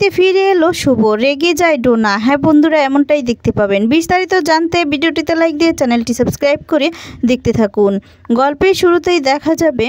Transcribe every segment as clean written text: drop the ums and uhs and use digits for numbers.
বাড়িতে ফিরে এলো শুভ, রেগে যায় ডোনা। হ্যাঁ বন্ধুরা, এমনটাই দেখতে পাবেন। বিস্তারিত জানতে ভিডিওটিতে লাইক দিয়ে চ্যানেলটি সাবস্ক্রাইব করে দেখতে থাকুন। গল্পের শুরুতেই দেখা যাবে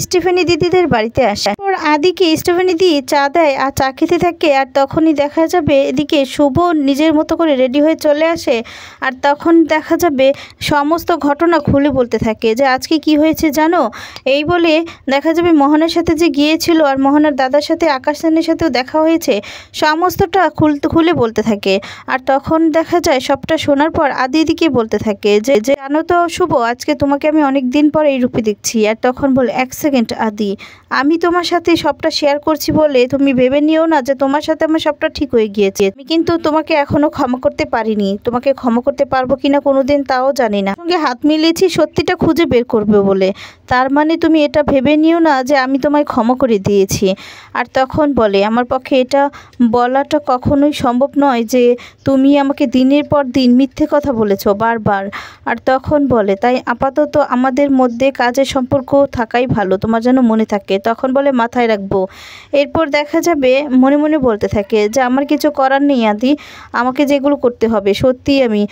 স্টিফেনি দিদিদের বাড়িতে আসে। তারপর আদিকে স্টিফেনি দি চা দেয় আর চা খেতে থাকে। আর তখনই দেখা যাবে এদিকে শুভ নিজের মতো করে রেডি হয়ে চলে আসে। আর তখন দেখা যাবে সমস্ত ঘটনা খুলে বলতে থাকে যে আজকে কি হয়েছে জানো। এই বলে দেখা যাবে মোহনের সাথে যে গিয়েছিল আর মোহনের দাদার সাথে আকাশ সেনের সাথেও দেখা হয়েছে, সমস্তটা খুলে বলতে থাকে। আর তখন দেখা যায় সবটা শোনার পর আদি দিকে বলতে থাকে যে জানো তো শুভ, আজকে তোমাকে আমি অনেক দিন পর এই রূপে দেখছি। আর তখন বলে এক সেকেন্ড আদি, আমি তোমার সাথে সবটা শেয়ার করছি বলে তুমি ভেবে নিও না যে তোমার সাথে আমার সবটা ঠিক হয়ে গিয়েছে। আমি কিন্তু তোমাকে এখনো ক্ষমা করতে পারিনি। তোমাকে ক্ষমা করতে পারবো কিনা কোনোদিন তাও জানি না। সঙ্গে হাত মিলিয়েছি সত্যিটা খুঁজে বের করবে বলে। তার মানে তুমি এটা ভেবে নিও না যে আমি তোমায় ক্ষমা করে দিয়েছি। আর তখন বলে আমার পক্ষে এটা বলাটা কখনোই সম্ভব নয় যে তুমি আমাকে দিনের পর দিন মিথ্যে কথা বলেছো বারবার। আর তখন বলে তাই আপাতত আমাদের মধ্যে কাজের সম্পর্ক থাকাই ভালো, তোমার যেন মনে থাকে। তখন বলে মাথায় রাখবো। এরপর দেখা যাবে মনে মনে বলতে থাকে যে আমার কিছু করার নেই আদি, আমাকে যেগুলো করতে হবে সত্যি আমি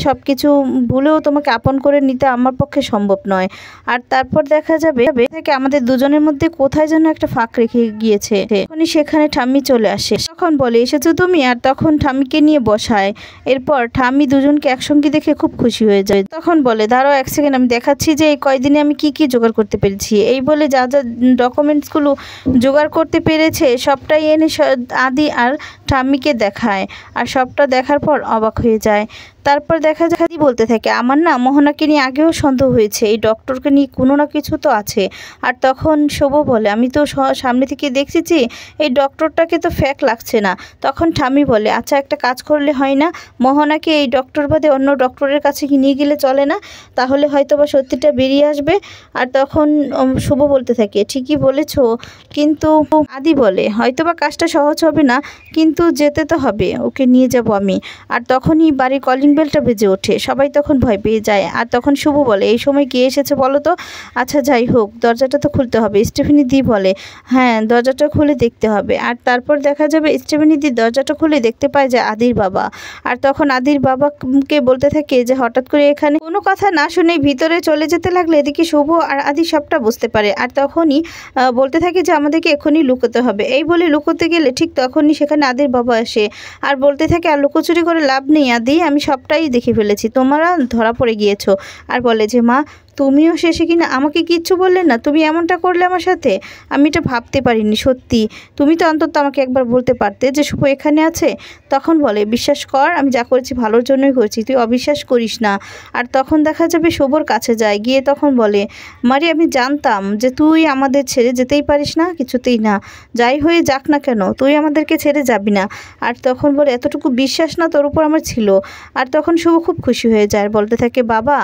সব কিছু ভুলেও তোমাকে আপন করে নিতে আমার পক্ষে সম্ভব নয়। আর তারপর দেখা যাবে থেকে আমাদের দুজনের মধ্যে কোথায় যেন একটা ফাঁক রেখে গিয়েছে। তখনই সেখানে ঠাম্মি চলে আসে। তখন বলে এসেছো তুমি। আর তখন ঠাম্মিকে নিয়ে বসায়। এরপর ঠাম্মি দুজনকে একসঙ্গে দেখে খুব খুশি হয়ে যায়। তখন বলে দাঁড়াও এক সেকেন্ড, আমি দেখাচ্ছি যে এই কয়দিনে আমি কি কি জোগাড় করতে পেরেছি। এই বলে যা যা ডকুমেন্টসগুলো জোগাড় করতে পেরেছে সবটাই এনে আদি আর ঠাম্মিকে দেখায়। আর সবটা দেখার পর অবাক হয়ে যায়। তারপর দেখা যায় আদি বলতে থাকে আমার না মোহনাকে নিয়ে আগেও সন্দেহ হয়েছে, এই ডক্টরকে নিয়ে কোনো না কিছু তো আছে। আর তখন শুভ বলে আমি তো সামনে থেকে দেখছি এই ডক্টরটাকে তো ফেক লাগছে না। তখন ঠাম্মি বলে আচ্ছা একটা কাজ করলে হয় না, মোহনাকে এই ডক্টর বাদে অন্য ডক্টরের কাছে নিয়ে গেলে চলে না, তাহলে হয়তো বা সত্যিটা বেরিয়ে আসবে। আর তখন শুভ বলতে থাকে ঠিকই বলেছ, কিন্তু আদি বলে হয়তো বা কাজটা সহজ হবে না, কিন্তু যেতে তো হবে, ওকে নিয়ে যাব আমি। আর তখনই বাড়ির কলিং বেলটা বেজে ওঠে। সবাই তখন ভয় পেয়ে যায়। আর তখন শুভ বলে এই সময় কে এসেছে বলো তো। আচ্ছা যাই হোক, দরজাটা তো খুলতে হবে। স্টিফেনি দি বলে হ্যাঁ দরজাটা খুলে দেখতে হবে। আর তারপর দেখা যাবে স্টিফেনি দি দরজাটা খুলে দেখতে পায় যে আদির বাবা। আর তখন আদির বাবাকে বলতে থাকে যে হঠাৎ করে এখানে কোনো কথা না শুনে ভিতরে চলে যেতে লাগলে এদিকে শুভ আর আদি সবটা বুঝতে পারে। আর তখনই বলতে থাকে যে আমাদেরকে এখনই লুকোতে হবে। এই বলে লুকোতে গেলে ঠিক তখনই সেখানে আদির বাবা আসে। আর বলতে থাকে আর লুকোচুরি করে লাভ নেই আদি, আমি সবটাই দেখে ফেলেছি, তোমরা ধরা পড়ে গিয়েছো। আর বলে যে মা তুমিও শেষে কিনা আমাকে কিচ্ছু বললে না, তুমি এমনটা করলে আমার সাথে, আমি এটা ভাবতে পারিনি সত্যি। তুমি তো অন্তত আমাকে একবার বলতে পারতে যে শুভ এখানে আছে। তখন বলে বিশ্বাস কর আমি যা করেছি ভালোর জন্যই করেছি, তুই অবিশ্বাস করিস না। আর তখন দেখা যাবে শুভর কাছে যায়, গিয়ে তখন বলে মারি আমি জানতাম যে তুই আমাদের ছেড়ে যেতেই পারিস না, কিছুতেই না, যাই হয়ে যাক না কেন তুই আমাদেরকে ছেড়ে যাবি না। আর তখন বলে এতটুকু বিশ্বাস না তোর উপর আমার ছিল। আর তখন শুভ খুব খুশি হয়ে যায়, বলতে থাকে বাবা।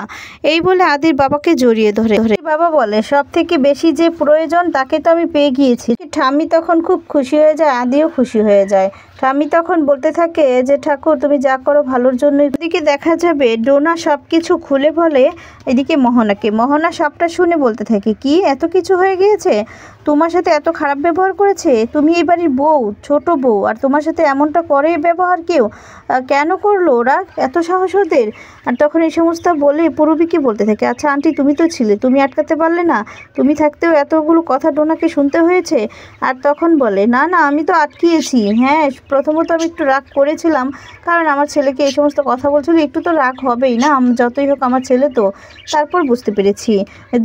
এই বলে আদির বাবাকে জড়িয়ে ধরে। বাবা বলে সব থেকে বেশি যে প্রয়োজন তাকে তো আমি পেয়ে গিয়েছি। ঠাম্মি তখন খুব খুশি হয়ে যায়, আদিও খুশি হয়ে যায়। ঠাম্মি তখন বলতে থাকে যে ঠাকুর তুমি যা করো ভালোর জন্যই। এদিকে দেখা যাবে ডোনা সব কিছু খুলে বলে এদিকে মোহনাকে। মোহনা সবটা শুনে বলতে থাকে কি এত কিছু হয়ে গিয়েছে, তোমার সাথে এত খারাপ ব্যবহার করেছে, তুমি এই বাড়ির বউ, ছোট বউ, আর তোমার সাথে এমনটা করে ব্যবহার কেউ কেন করলো, ওরা এত সাহস ওদের। আর তখন এই সমস্ত বলে পূরবীকে বলতে থাকে আচ্ছা আন্টি তুমি তো ছিলে, তুমি আটকাতে পারলে না, তুমি থাকতেও এতগুলো কথা ডোনাকে শুনতে হয়েছে। আর তখন বলে না না আমি তো আটকিয়েছি, হ্যাঁ প্রথমত আমি একটু রাগ করেছিলাম, কারণ আমার ছেলেকে এই সমস্ত কথা বলছিল, একটু তো রাগ হবেই না, যতই হোক আমার ছেলে তো। তারপর বুঝতে পেরেছি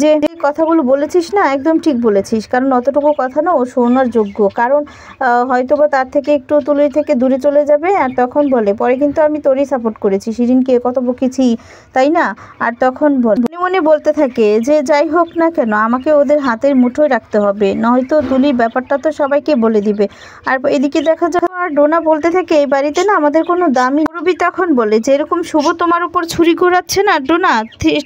যে এই কথাগুলো বলেছিস না একদম ঠিক বলেছিস, কারণ অতটুকু কথা না ও শোনার যোগ্য, কারণ হয়তো বা তার থেকে একটু তুলি থেকে দূরে চলে যাবে। আর তখন বলে পরে কিন্তু আমি তোরই সাপোর্ট করেছি, শিরিনকে কত বকেছি তাই না। আর তখন মনে মনে বলতে থাকে যে যাই হোক না কেন আমাকে ওদের হাতের মুঠোয় রাখতে হবে, নয়তো তুলির ব্যাপারটা তো সবাইকে বলে দিবে। আর এদিকে দেখা যায় আর ডোনা বলতে থাকে এই বাড়িতে না আমাদের কোনো দামি। রবি তখন বলে যে এরকম শুভ তোমার উপর ছুরি ঘোরাচ্ছে না ডোনা,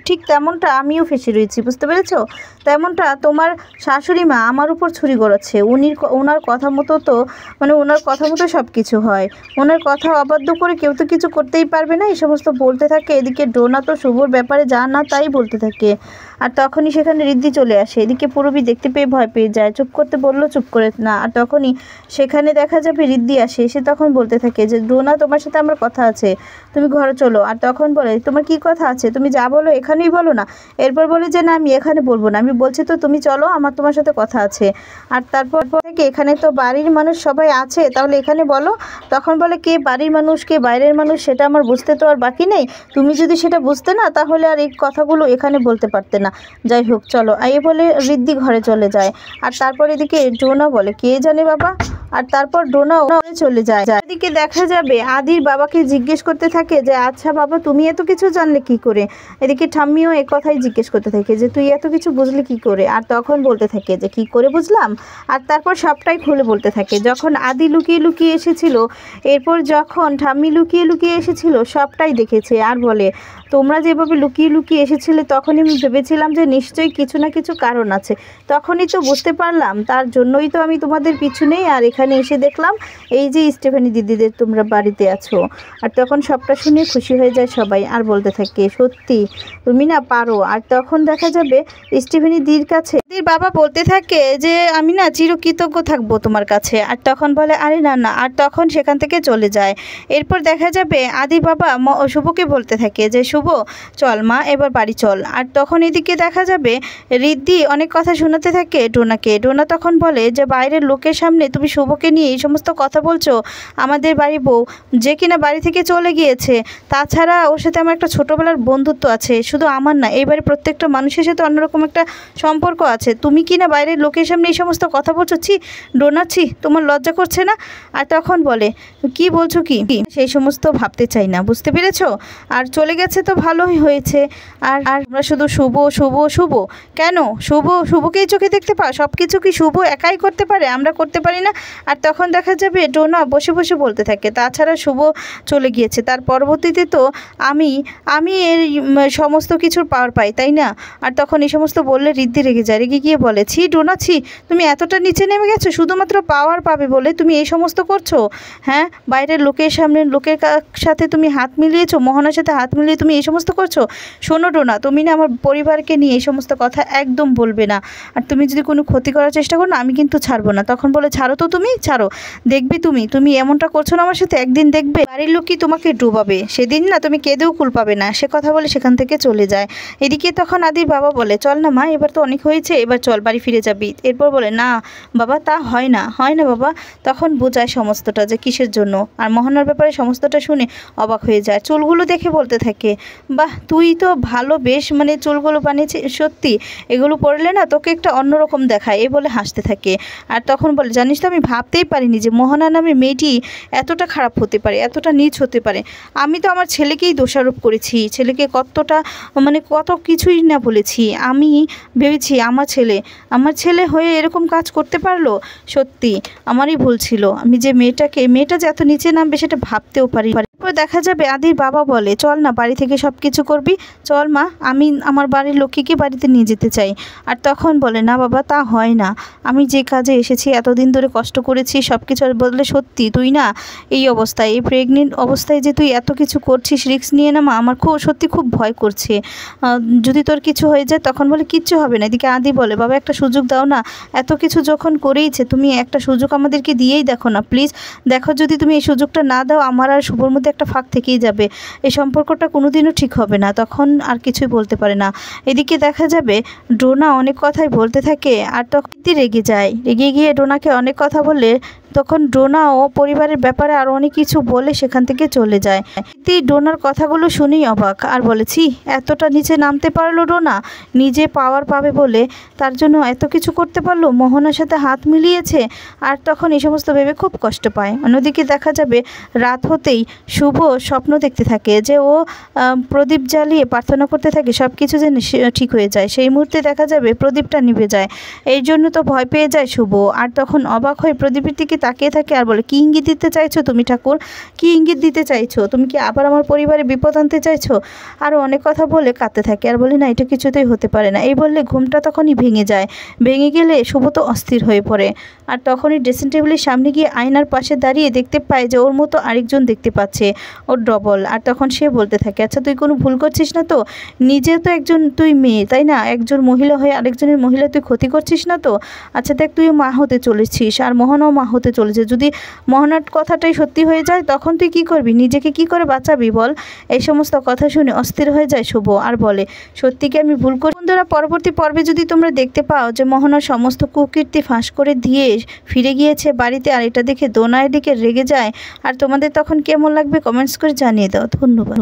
ঠিক তেমনটা আমিও ফেসে রয়েছি, বুঝতে পেরেছো, তেমনটা তোমার শাশুড়ি মা আমার উপর ছুরি ঘোরাচ্ছে। ওনার কথা মতো তো ওনার কথা মতো সব কিছু হয়, ওনার কথা অবাধ্য করে কেউ তো কিছু করতেই পারবে না। এই সমস্ত বলতে থাকে। এদিকে ডোনা তো শুভর ব্যাপারে যা না তাই বলতে থাকে। আর তখনই সেখানে ঋদ্ধি চলে আসে। এদিকে পূরবী দেখতে পেয়ে ভয় পেয়ে যায়, চুপ করতে বললো চুপ করে না। আর তখনই সেখানে দেখা যাবে ঋদ্ধি আসে, সে তখন বলতে থাকে যে ডোনা তোমার সাথে আমার কথা আছে, তুমি ঘরে চলো। আর তখন বলে তোমার কি কথা আছে, তুমি যা বলো এখানেই বলো না। এরপর বলে যে না আমি এখানে বলবো না, আমি বলছি তো তুমি চলো, আমার তোমার সাথে কথা আছে। আর তারপর থেকে এখানে তো বাড়ির মানুষ সবাই আছে, তাহলে এখানে বলো। তখন বলে কে বাড়ির মানুষ কে বাইরের মানুষ সেটা আমার বুঝতে তো আর বাকি নেই, তুমি যদি সেটা বুঝতে না তাহলে আর এই কথাগুলো এখানে বলতে পারতে না। যাই হোক চলো, এই বলে ঋদ্ধি ঘরে চলে যায়। আর তারপর এদিকে ডোনা বলে কে জানে বাবা। আর তারপর ডোনাও চলে যায়। এদিকে দেখা যাবে আদির বাবাকে জিজ্ঞেস করতে থাকে যে আচ্ছা বাবা তুমি এত কিছু জানলে কি করে। এদিকে ঠাম্মিও এ কথাই জিজ্ঞেস করতে থাকে যে তুই এত কিছু বুঝলি কি করে। আর তখন বলতে থাকে যে কি করে বুঝলাম। আর তারপর সবটাই খুলে বলতে থাকে, যখন আদি লুকিয়ে লুকিয়ে এসেছিল, এরপর যখন ঠাম্মি লুকিয়ে লুকিয়ে এসেছিল সবটাই দেখেছে। আর বলে তোমরা যেভাবে লুকিয়ে লুকিয়ে এসেছিলে তখনই আমি ভেবেছিলাম যে নিশ্চয়ই কিছু না কিছু কারণ আছে, তখনই তো বুঝতে পারলাম, তার জন্যই তো আমি তোমাদের পিছু নেই। আর এখানে এসে দেখলাম এই যে স্টিফেনি দিদিদের তোমরা বাড়িতে আছো। আর তখন সবটা শুনে খুশি হয়ে যায় সবাই। আর বলতে থাকে সত্যি তুমি না পারো। আর তখন দেখা যাবে স্টিফেনি দিদির কাছে দিদির বাবা বলতে থাকে যে আমি না চিরকৃতজ্ঞ থাকবো তোমার কাছে। আর তখন বলে আরে না না। আর তখন সেখান থেকে চলে যায়। এরপর দেখা যাবে আদির বাবা শুভকে বলতে থাকে যে শুভ চল মা এবার বাড়ি চল। আর তখন এদিকে দেখা যাবে ঋদ্ধি অনেক কথা শোনাতে থাকে ডোনাকে। ডোনা তখন বলে যে বাইরের লোকের সামনে তুমি শুভকে নিয়ে এই সমস্ত কথা বলছো, আমাদের বাড়ি বউ যে কিনা বাড়ি থেকে চলে গিয়েছে, তাছাড়া ওর সাথে আমার একটা ছোটোবেলার বন্ধুত্ব আছে, শুধু আমার না এই বাড়ির প্রত্যেকটা মানুষের সাথে অন্যরকম একটা সম্পর্ক আছে, তুমি কিনা বাইরের লোকের সামনে এই সমস্ত কথা বলছো, ছি ডোনা ছি তোমার লজ্জা করছে না। আর তখন বলে কি বলছো কি, সেই সমস্ত ভাবতে চাই না, বুঝতে পেরেছো। আর চলে গেছে তো ভালোই হয়েছে। আর আমরা শুধু শুভ শুভ শুভ কেন, শুভকেই চোখে দেখতে পাও, সব কিছু কি শুভ একাই করতে পারে, আমরা করতে পারি না। আর তখন দেখা যাবে ডোনা বসে বসে বলতে থাকে তাছাড়া শুভ চলে গিয়েছে, তার পরবর্তীতে তো আমি এর সমস্ত কিছুর পাওয়ার পাই তাই না। আর তখন এই সমস্ত বললে ঋদ্ধি রেগে যায়, রেগে গিয়ে বলে ছি ডোনা ছি তুমি এতটা নিচে নেমে গেছো শুধুমাত্র পাওয়ার পাবে বলে তুমি এই সমস্ত করছো। হ্যাঁ বাইরের লোকের সামনে লোকের সাথে তুমি হাত মিলিয়েছো, মোহনার সাথে হাত মিলিয়ে তুমি এই সমস্ত করছো। শোনো ডোনা তুমি না আমার পরিবারকে নিয়ে এই সমস্ত কথা একদম বলবে না, আর তুমি যদি কোনো ক্ষতি করার চেষ্টা করো না আমি কিন্তু ছাড়বো না। তখন বলে ছাড়ো তো তুমি ছাড়ো, দেখবে তুমি এমনটা করছো না আমার সাথে, একদিন দেখবে বাড়ির লোকই তোমাকে ডুবাবে, সেদিন না তুমি কেঁদেও কুল পাবে না। সে কথা বলে সেখান থেকে চলে যায়। এদিকে তখন আদির বাবা বলে চল না মা এবার তো অনেক হয়েছে, এবার চল বাড়ি ফিরে যাবি। এরপর বলে না বাবা তা হয় না বাবা। তখন বোঝায় সমস্তটা যে কিসের জন্য। আর মোহনার ব্যাপারে সমস্তটা শুনে অবাক হয়ে যায়। চুলগুলো দেখে বলতে থাকে বাহ তুই তো ভালো বেশ মানে চুলগুলো বানিয়েছিস, সত্যি এগুলো পরলে না তোকে একটা অন্যরকম দেখায়, এ বলে হাসতে থাকে। আর তখন বলে জানিস তো আমি ভাবতেই পারিনি যে মোহনা নামে মেয়েটি এতটা খারাপ হতে পারে, এতটা নীচ হতে পারে। আমি তো আমার ছেলেকেই দোষারোপ করেছি, ছেলেকে কত কিছুই না বলেছি। আমি ভেবেছি আমার ছেলে হয়ে এরকম কাজ করতে পারলো, সত্যি আমারই ভুল ছিল। আমি যে মেয়েটা যে এত নিচে নামবে সেটা ভাবতেও পারি। এরপর দেখা যাবে আদির বাবা বলে চল না বাড়ি থেকে সব কিছু করবি, চল মা আমি আমার বাড়ির লক্ষ্মীকে বাড়িতে নিয়ে যেতে চাই। আর তখন বলে না বাবা তা হয় না, আমি যে কাজে এসেছি এতদিন ধরে কষ্ট করেছি সব কিছু বদলে সত্যি তুই না এই অবস্থায় এই প্রেগনেন্ট অবস্থায় যে তুই এত কিছু করছিস রিস্ক নিয়ে না মা আমার সত্যি খুব ভয় করছে, যদি তোর কিছু হয়ে যায়। তখন বলে কিচ্ছু হবে না। এদিকে আদি বলে বাবা একটা সুযোগ দাও না, এত কিছু যখন করেইছে তুমি একটা সুযোগ আমাদেরকে দিয়েই দেখো না প্লিজ, দেখো যদি তুমি এই সুযোগটা না দাও আমার আর শুভর মধ্যে একটা ফাঁক থেকেই যাবে, এই সম্পর্কটা কোনোদিনও ঠিক হবে না। তখন আর কিছুই বলতে পারে না। এদিকে দেখা যাবে ডোনা অনেক কথাই বলতে থাকে। আর তখন রেগে যায়, রেগে গিয়ে ডোনাকে অনেক কথা বলে তখন ডোনাও পরিবারের ব্যাপারে আরও অনেক কিছু বলে সেখান থেকে চলে যায়। ডোনার কথাগুলো শুনেই অবাক আর বলেছি এতটা নিচে নামতে পারলো ডোনা, নিজে পাওয়ার পাবে বলে তার জন্য এত কিছু করতে পারলো, মোহনার সাথে হাত মিলিয়েছে। আর তখন এই সমস্ত ভেবে খুব কষ্ট পায়। অন্যদিকে দেখা যাবে রাত হতেই শুভ স্বপ্ন দেখতে থাকে যে ও প্রদীপ জ্বালিয়ে প্রার্থনা করতে থাকে সব কিছু যেন ঠিক হয়ে যায়। সেই মুহূর্তে দেখা যাবে প্রদীপটা নিভে যায়, এই জন্য তো ভয় পেয়ে যায় শুভ। আর তখন অবাক হয়ে প্রদীপের দিকে তাকিয়ে থাকে আর বলে, কি ইঙ্গিত দিতে চাইছো তুমি ঠাকুর? কি ইঙ্গিত দিতে চাইছো? তুমি কি আবার আমার পরিবারে বিপদ আনতে চাইছো? আরও অনেক কথা বলে কাঁদতে থাকে আর বলে, না এটা কিছুতেই হতে পারে না। এই বললে ঘুমটা তখনই ভেঙে যায়। ভেঙে গেলে শুভ তো অস্থির হয়ে পড়ে। আর তখনই ড্রেসিং টেবিলের সামনে গিয়ে আয়নার পাশে দাঁড়িয়ে দেখতে পায় যে ওর মতো আরেকজন দেখতে পাচ্ছে, ওর ডবল। আর তখন সে বলতে থাকে, আচ্ছা তুই কোনো ভুল করছিস না তো? নিজে তো একজন তুই মেয়ে, তাই না? একজন মহিলা হয়ে আরেকজনের মহিলা তুই ক্ষতি করছিস না তো? আচ্ছা দেখ, তুইও মা হতে চলেছিস আর মোহনাও মা হতে চলেছে। যদি মোহনার কথাটাই সত্যি হয়ে যায় তখন তুই কি করবি? নিজেকে কি করে বাঁচাবি বল? এই সমস্ত কথা শুনে অস্থির হয়ে যায় শুভ আর বলে, সত্যি কি আমি ভুল করি? বন্ধুরা, পরবর্তী পর্বে যদি তোমরা দেখতে পাও যে মোহনার সমস্ত কুকীর্তি ফাঁস করে দিয়ে ফিরে গিয়েছে বাড়িতে, আর এটা দেখে দোনা এদিকে রেগে যায়, আর তোমাদের তখন কেমন লাগবে কমেন্টস করে জানিয়ে দাও। ধন্যবাদ।